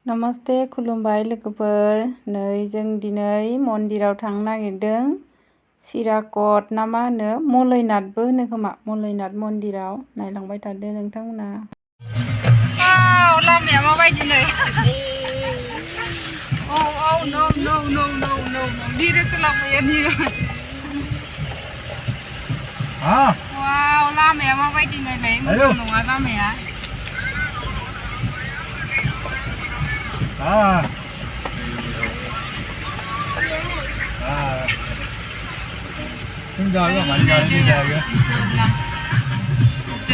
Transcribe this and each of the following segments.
नमस्ते खुलुमबाय लोगोफोर नै जों दिनै मन्दिराव थांनो नागिरदों siracot ना मा होनो malaynathबो होनो खोमा malaynath मन्दिराव नायलांबाय थादो नोंथांमोना लामाया माबायदि नै no बिरोसो लामाया निरो वाव लामाया माबायदि नायलाय मोजां नङा लामाया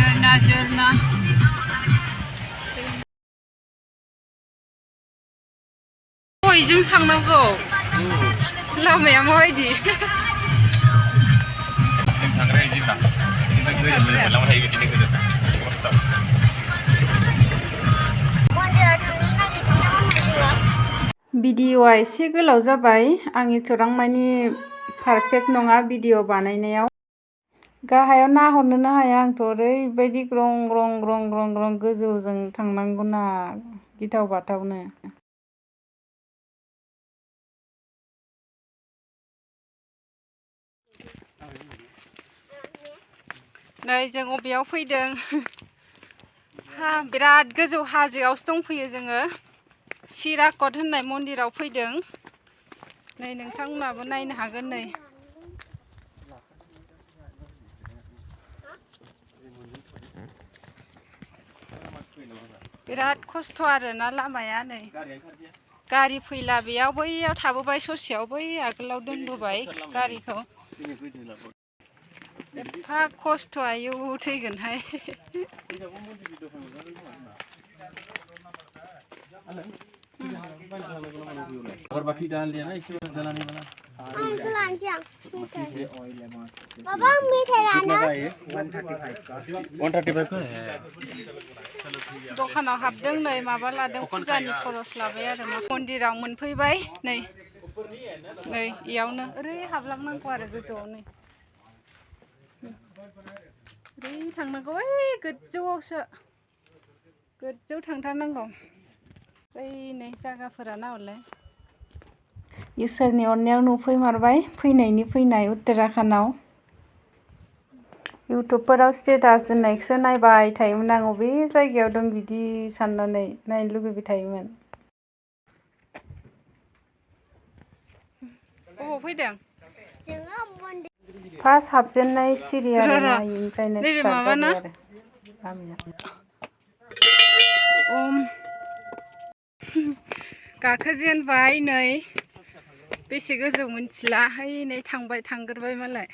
Jerna जों थांनांगौ लामाया माबायदि भिडिअआ एसे गोलाव जाबाय आं एथ'बां मानि पारफेक्ट नङा भिडिअ बानायनायाव गाहायाव नाहरनोनो हाया आंथ' ओरैबायदि ग्रं गोजौजों थांनांगौ ना गिथाव बाथावनो नै जों अबेयाव फैदों बिराद गोजौ हाजोआवसो दंफैयो जोङो siracot होननाय मन्दिराव फैदों नै नोंथांमोनाबो नायनो हागोन नै बिराद खस्थ' आरोना लामाया नै गारि फैला बेयाव बैयाव थाबोबाय ससेयाव बै आगोलाव दोनबोबाय गारिखौ एफा खस्थ' आयौ थैगोनहाय दखानाव हाबदों नै माबा लादों फुजानि खरस लाबाय आरो मन्दिराव मोनफैबाय नै इयावनो ओरै हाबलांनांगौ आरो गोजौआव नै ओरै थांनांगौ ओइ गोजौआवसो गोजौआव थांथारनांगौ बै नै जायगाफोरा नाहरलाय इसोरनि अननायाव नुफैमारबाय फैनाय उत्तराखन्डआव इउटुबफोराव स्टेटास दोननायखौसो नायबाय थायोमोन आं बबे जायगायाव दं बिदि साननानै नायनो लुगैबाय थायोमोन बबाव फैदों फार्स्ट हाबजेननाय सिरि आरोना इनिफ्रायनो स्टार्ट जाबाय आरो लामाया गाखोजेनबाय नै बेसे गोजौ मिथिला है नै थांग्रोबाय मालाय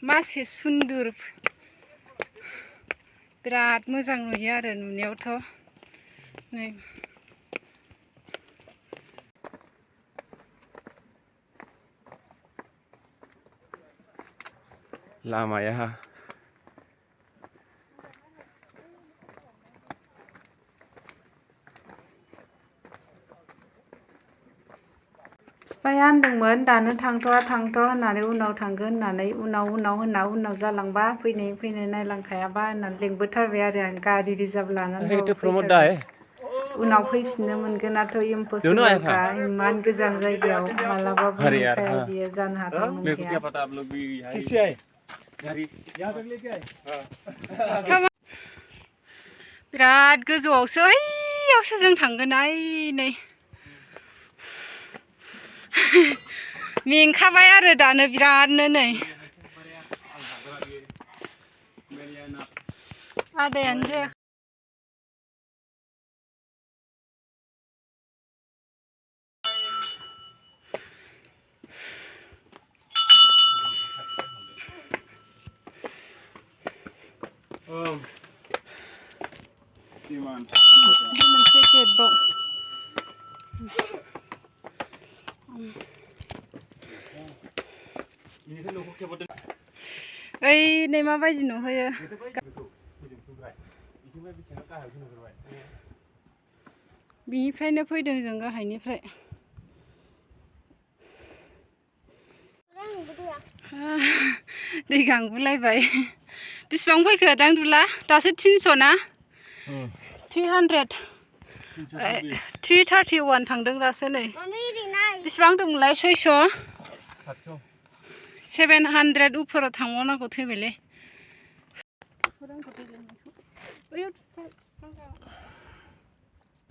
मासे सुन्दुर बिराद मोजां नुयो आरो नुनायावथ' नै लामाया बिफाया होनदोंमोन दानो थांथ'आ होननानै उनाव थांगोन होननानै उनाव जालांबा फैनाय नायलांखायाबा होननानै लिंबोथारबाय आरो आं गारि रिजार्भ लानानै उनाव फैफिननो मोनगोनाथ' इम्पसिबोलखा इमान गोजान जायगायाव मालाबाबो मोनखाया बियो जानो हाथाव नंखाया बिराद गोजौआवसो ओइयावसो जों थांगोन नै मेंखाबाय आरो दानो बिरादनो नै आदायानो जायाखै मोनसे गेटबाव ओइ नै माबायदि नुहैयो बिनिफ्रायनो फैदों जों गाहायनिफ्राय दै गांगुलायबाय बेसेबां फैखो दांदुला दासो 300 ना 300 331 थांदों दासो नै बेसेबां दंमोनलाय 600 700 उफोराव थांबावनांगौ थैबायलै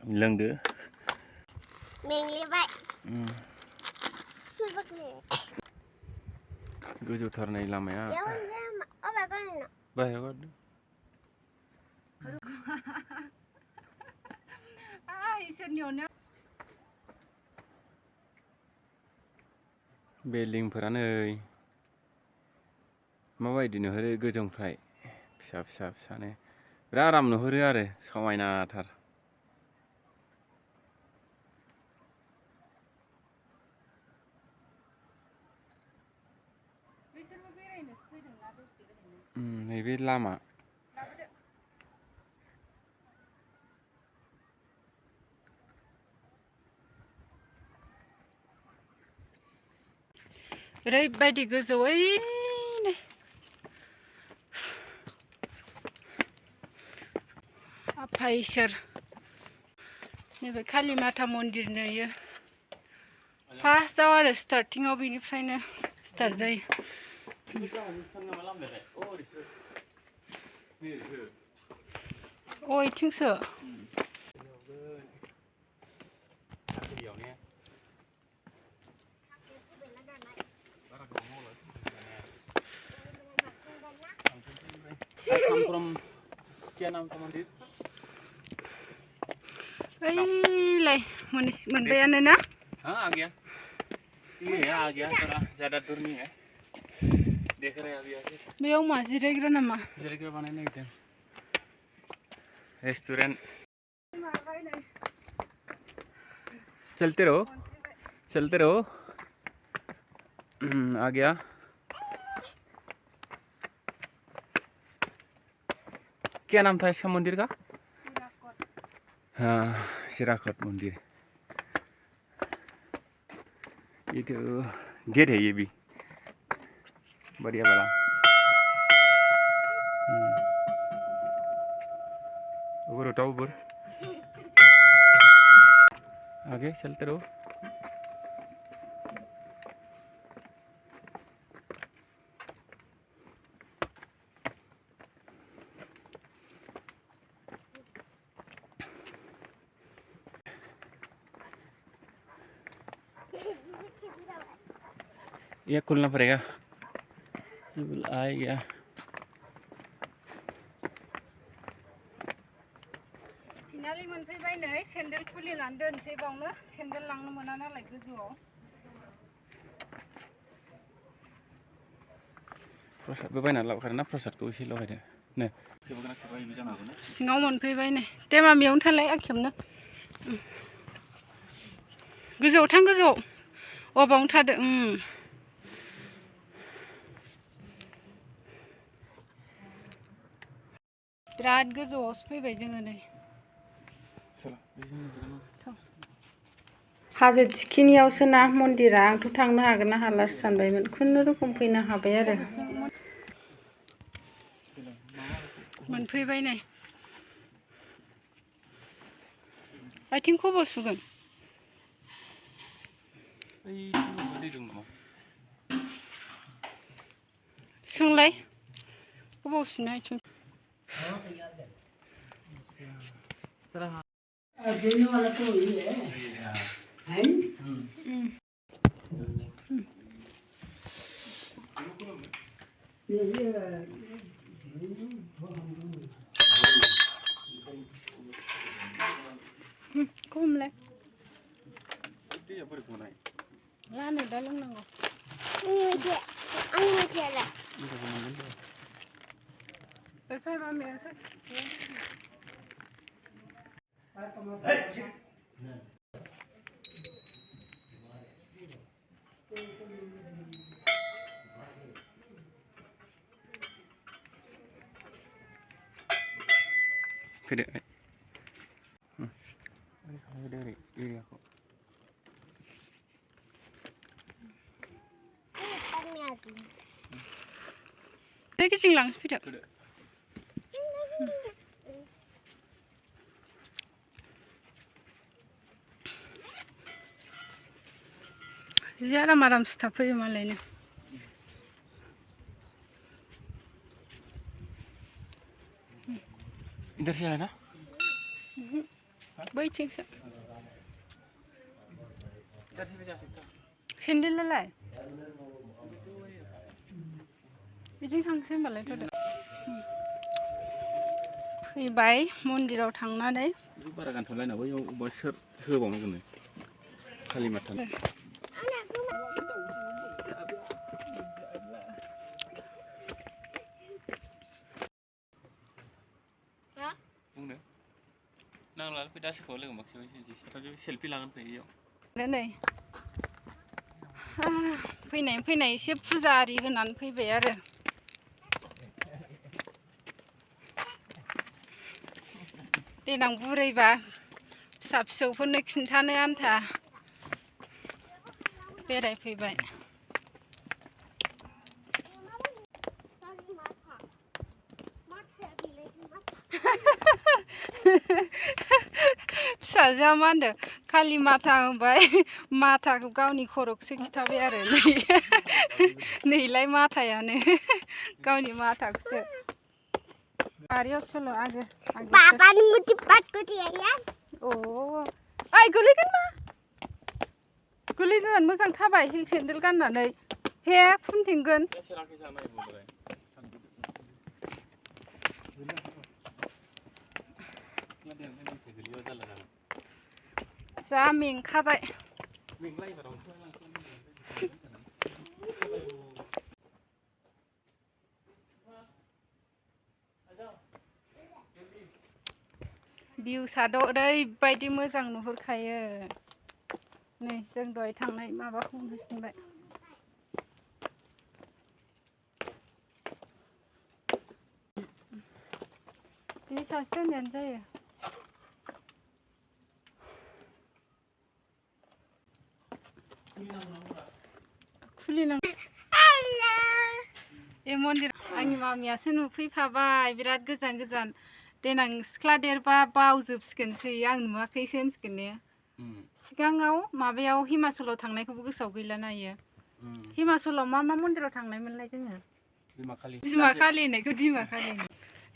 लोंदो मेंलिबाय गोजौथारनाय लामाया बाहेराव गारदो बिल्डिंफोरा नै माबायदि नुहुरो गोजौनिफ्राय फिसा फिसा फिसानो बिराद आराम नुहुरो आरो समायनाथार नैबे लामा ओरैबायदि गोजौ ओइनो आफा इसोर नैबे काली माता मन्दिर नुयो फार्स्टआव आरो स्टार्टिंआव बेनिफ्रायनो स्टार्ट जायो अ इथिंसो ओइलाय मोनबायानो ना हाँ आ गया ये है आ गया थोड़ा ज़्यादा दूर नहीं है देख रहे हैं अभी ऐसे बेयाव मा जिरायग्रा नामा जिरायग्रा बानायनो नागिरदों रेस्टुरेंट चलते रहो आ गया क्या नाम था इसका मंदिर का हाँ सिराकट मंदिर ये तो गेट है ये भी बढ़िया वाला ऊपर उठाओ ऊपर आगे चलते रहो ये खुलना पड़ेगा आ गया फिनालि मोनफैबाय नै सेन्देल खुलिनानै दोनसै बावनो सेन्देल लांनो मोना नालाय गोजौआव प्रसादबो बायनानै लाबोखादों ना प्रसादखौ एसे लगायदो नो सिङाव मोनफैबाय नै दे मामियावनो थालाय आं खेबनो गोजौआव थां गोजौआव अ बावनो थादो बिराद गोजौआवसो फैबाय जोङो नै हाजो थिखिनियावसो ना मन्दिरा आंथ' थांनो हागोन ना हालासो सानबायमोन खुनुरुखुम फैनो हाबाय आरो मोनफैबाय नै आथिं खबर सुगोन सोंलाय खबर सुनो आथिं देने वाला तो वही है खमलाय लानो दा लोंनांगौ आंनि मेथाइयालाय फै मामिया फै fede dari iri aku Đây cái trình lắng speed up. जि आराम आराम सिथाबफैयो मालायनो इधर से है ना बैथिंसो इधर से भी जा सकता सेन्देलालाय बिदिनो थांसै होमबालाय थ'दो फैबाय मन्दिराव थांनानै बारा गानथ'लायना बैयाव अबेबा सोर होबावनांगोन खालि माथा बुंनो नांला फै दा सोरखौबा लोगो मोनखिबाय साथामजों सेलफि लागोन फै इयाव नै फैनाय एसे फुजा आरि होनानै फैबाय आरो देनां बुरैबा फिसा फिसौफोरनो खिन्थानो आन्था बेरायफैबाय फिसाजोआ मा होनदों खालि माथा होनबाय माथाखौ गावनि खर'खौसो खिथाबाय आरो नैलाय माथायानो गावनि माथाखौसो बारियाव सल' आगे पापानि मुथि पाटको दिया यार ओ ओइ गोलैगोन मा गोलैगोन मोजां थाबाय हिल सेन्देल गाननानै हे फुनथिंगोन जा मेंखाबाय भिउसाथ' ओरैबायदि मोजां नुहुरखायो नै जों दहाय थांनाय माबाखौ नुसिनबाय बिदि सासे दोननायानो जायो खुलिनांगौ ए मन्दिर आंनि मामियासो नुफैफाबाय बिराद गोजान देनां सिख्ला देरबा बावजोबसिगोनसै आं नुवाखैसो होनसिगोन ने सिगाङाव माबायाव हिमाचलाव थांनायखौबो गोसोआव गैलाना इयो हिमाचलाव मा मन्दिराव थांनायमोनलाय जोङो बिमा खालि होननायखौ बिमा खालि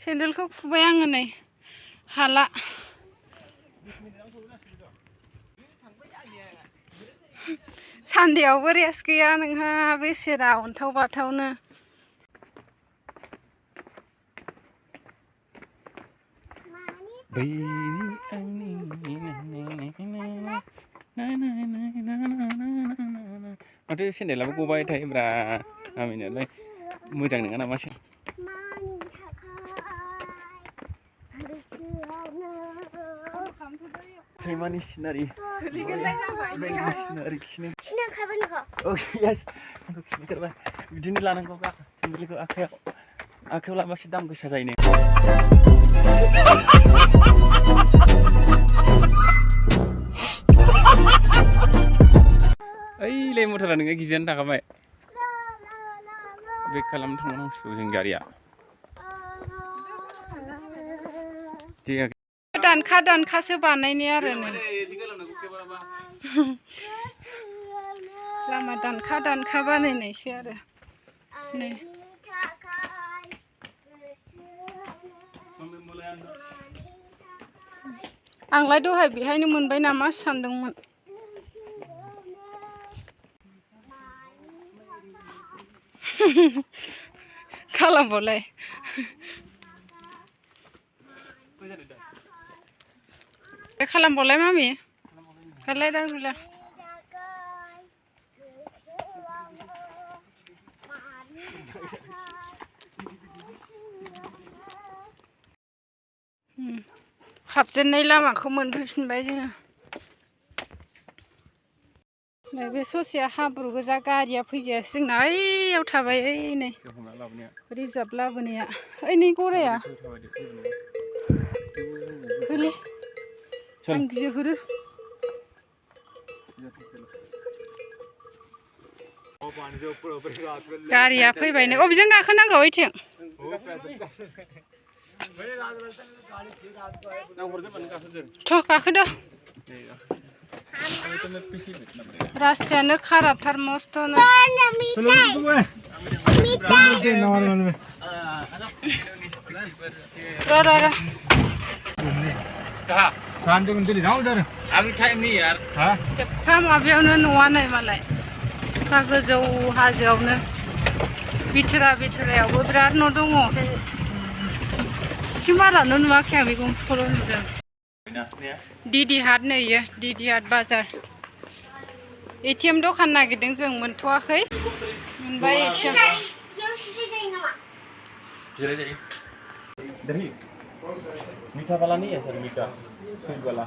सेन्देलखौ खुबाय आङो नै हाला सान्देआवबो रेस्ट गैया नोंहा बेसेरा अन्थाव बाथावनो माथो सेन्देलाबो गबाय थायोब्रा आमिनालाय मोजां नङा नामा सैमानि सिनारि बिदिनो लानांगौ सेन्देलखौ आखायाव लाबासो दाम गोसा जायो ओइलाय मटरा नोङो गिजानो थाखाबाय बेक खालामनो थांनांसिगौ जों गारिया दानखासो बानायनाय आरो नै लामा दानखा बानायनायसो आरो नै आंलाय दहाय बेहायनो मोनबाय नामा सानदोंमोन खालामबावलाय खालामबावलाय मामि खालाय दा गुला हाबजेननाय लामाखौ मोनफैफिनबाय जोङो बे ससेया हाब्रु गोजा गारिया फैजायासै जोंना ओइयाव थाबाय ओइ नै रिजार्भ लाबोनाया ओइ नै गराया होलै आं गिहरो गारिया फैबाय नै अबेजों गाखोनांगौ ओइथिं थ' गाखोदो रास्तायानो खाराबथार मस्थ'नो र Santai untuk di dalam dah. Abi time ni यार. Hah? एफा माबायावनो न'आ नै मालाय एफा गोजौ हाजोआवनो बिथोरायावबो बिराद न' दङ किमारानो नुवाखै आं बे गंसेखौल' नुदों डिडि हाट नै इयो डिडि हाट बाजार एटिएम दखान नागिरदों जों मोनथ'वाखै मोनबाय एटिएम जिराय जायो दही मीठा वाला नहीं है सर मीठा स्वीट वाला